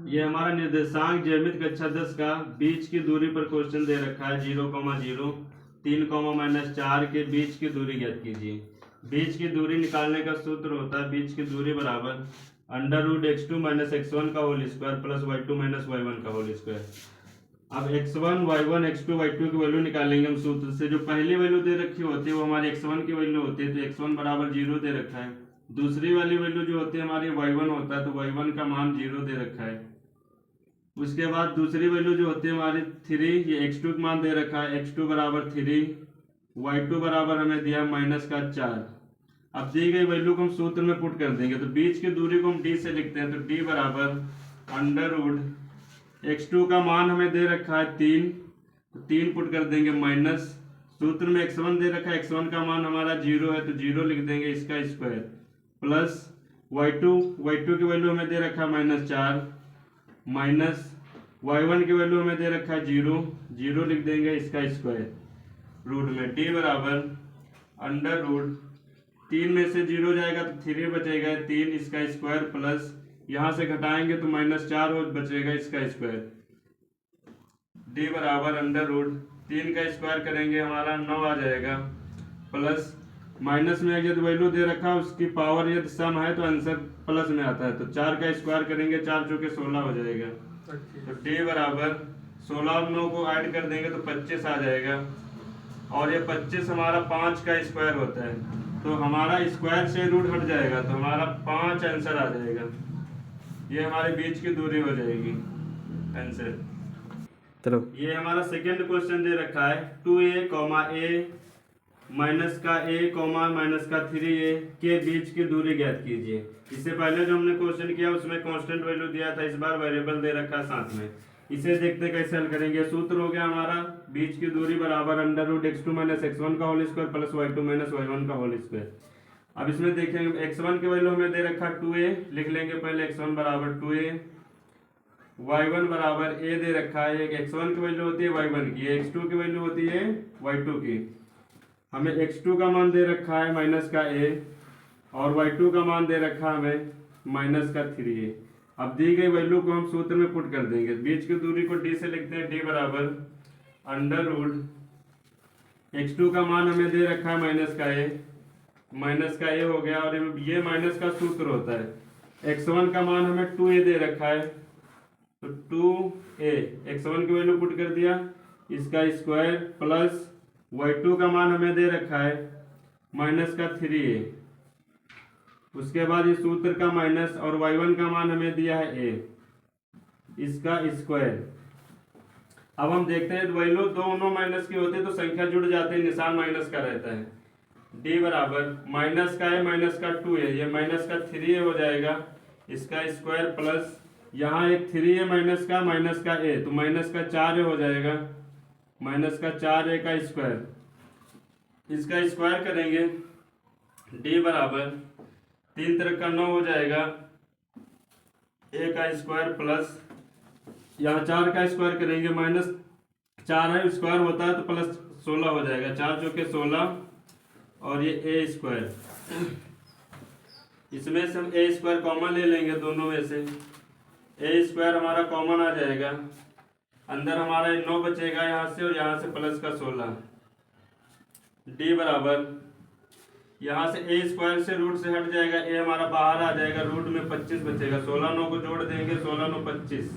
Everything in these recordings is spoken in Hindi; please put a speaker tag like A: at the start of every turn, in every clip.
A: ये हमारा निर्देशांक ज्यामिति कक्षा 10 का बीच की दूरी पर क्वेश्चन दे रखा है 0,0 3, -4 के बीच की दूरी ज्ञात कीजिए। बीच की दूरी निकालने का सूत्र होता है बीच की दूरी बराबर √x2 - x1 का whole square plus y2 - y1 का होल स्क्वायर। अब x1 y1 x2 y2 की वैल्यू निकालेंगे हम सूत्र से। जो पहली वैल्यू दे रखी होती है वो हमारी x1 की वैल्यू होती है, तो x1 बराबर 0 दे रखा है। दूसरी वाली वैल्यू जो होती है हमारी y1 होता है, तो y1 का मान 0 दे रखा है। उसके बाद दूसरी वैल्यू जो होती है हमारी 3, ये x2 का मान दे रखा है, x2 बराबर 3, y2 बराबर हमें दिया -4। अब दी गई वैल्यू को हम सूत्र में पुट कर देंगे, तो बीच की दूरी को हम d से लिखते हैं, तो d बराबर √x2 का मान हमें दे रखा है 3, तो 3 पुट कर देंगे माइनस, सूत्र में x1 दे रखा है, x1 का मान हमारा 0 है, तो 0 लिख देंगे इसका स्क्वायर, प्लस y2 की वैल्यू हमें दे रखा है -4, माइनस y1 की वैल्यू हमें दे रखा है 0 लिख देंगे इसका स्क्वायर, रूट में d बराबर √3 में से 0 जाएगा तो 3 बचेगा, 3 इसका स्क्वायर प्लस यहाँ से घटाएंगे तो -4 हो बचेगा इसका स्क्वायर, d बराबर √3 का स्क्वायर करेंगे हमारा 9 आ जाएगा, प्लस माइनस में यदि वैल्यू दे रखा है उसकी पावर यदि सम है तो आंसर प्लस में आता है, तो 4 का स्क्वायर करेंगे 4 चौके 16 हो जाएगा, तो d बराबर 16 और 9 को ऐड कर देंगे तो 25 आ जाएगा, और ये 25 हमारा 5 का स्क्वायर होता है, तो हमारा स्क्वायर से रूट हट जाएगा तो हमारा 5 आंसर आ जाएगा। ये हमारे बीच की दूरी हो जाएगी आंसर।
B: चलो
A: ये हमारा सेकंड क्वेश्चन दे रखा है 2a, a माइनस का a, माइनस का 3a के बीच की दूरी ज्ञात कीजिए। इससे पहले जो हमने क्वेश्चन किया उसमें कांस्टेंट वैल्यू दिया था, इस बार वेरिएबल दे रखा है साथ में। इसे देखते कैसे हल करेंगे। सूत्र हो गया हमारा बीच की दूरी बराबर √x2 - x1 का whole square plus y2 - y1 का होल स्क्वायर। अब इसमें देखेंगे x1 की वैल्यू हमें दे रखा 2a, लिख लेंगे पहले x1 बराबर 2a, y1 बराबर a दे रखा है, एक x1 की वैल्यू होती है y1 की, x2 की वैल्यू होती है y2 की। हमें x2 का मान दे रखा है -a और y2 का मान दे रखा है हमें -3a। अब दी गई वैल्यू को हम सूत्र में पुट कर देंगे। बीच की दूरी को d से लिखते हैं, d बराबर √x2 का मान हमें दे रखा है -a हो गया, और ये माइनस का सूत्र होता है। x1 का मान हमें 2a दे रखा है, तो 2a x1 की वैल्यू पुट कर दिया, इसका स्क्वायर प्लस y2 का मान हमें दे रखा है -3a, उसके बाद इस सूत्र का माइनस, और y1 का मान हमें दिया है a, इसका स्क्वायर। अब हम देखते हैं वैल्यू दोनों माइनस की होती है तो संख्या जुड़ जाती है, निशान माइनस का रहता है। d बराबर माइनस का है माइनस का 2 है, ये माइनस का 3a हो जाएगा, इसका स्क्वायर प्लस यहाँ एक 3a माइनस का a, तो माइनस का 4a हो जाएगा, माइनस का 4a का स्क्वायर, इसका स्क्वायर करेंगे d बराबर 3 तरह का 9 हो जाएगा, a का स्क्वायर प्लस यहाँ 4 का स्क्वायर करेंगे, -4 है स्क्वायर होता है तो प्लस 16 हो जाएगा, 4 चौके 16, और ये a स्क्वायर, इसमें से हम a स्क्वायर कॉमन ले लेंगे दोनों में से, a स्क्वायर हमारा कॉमन आ जाएगा, अंदर हमारा 9 बचेगा यहाँ से, और यहाँ से प्लस का 16, d बराबर यहाँ से a स्क्वायर से रूट से हट जाएगा, a हमारा बाहर आ जाएगा, रूट में 25 बचेगा, 16 9 को जोड़ देंगे, 16 9 25,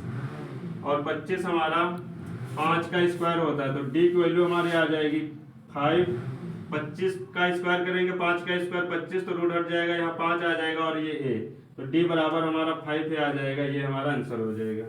A: और 25 हमारा 5 का स्क्वायर होता है, तो d की वैल्यू हमारी आ जाएगी 5, 25 का स्क्वायर करेंगे, 5 का स्क्वायर 25, तो रूट हट जाएगा, यहाँ 5 आ जाएगा, और ये a, तो d बराबर हमारा 5 आ जाएगा, ये हमारा आंसर हो जाएगा।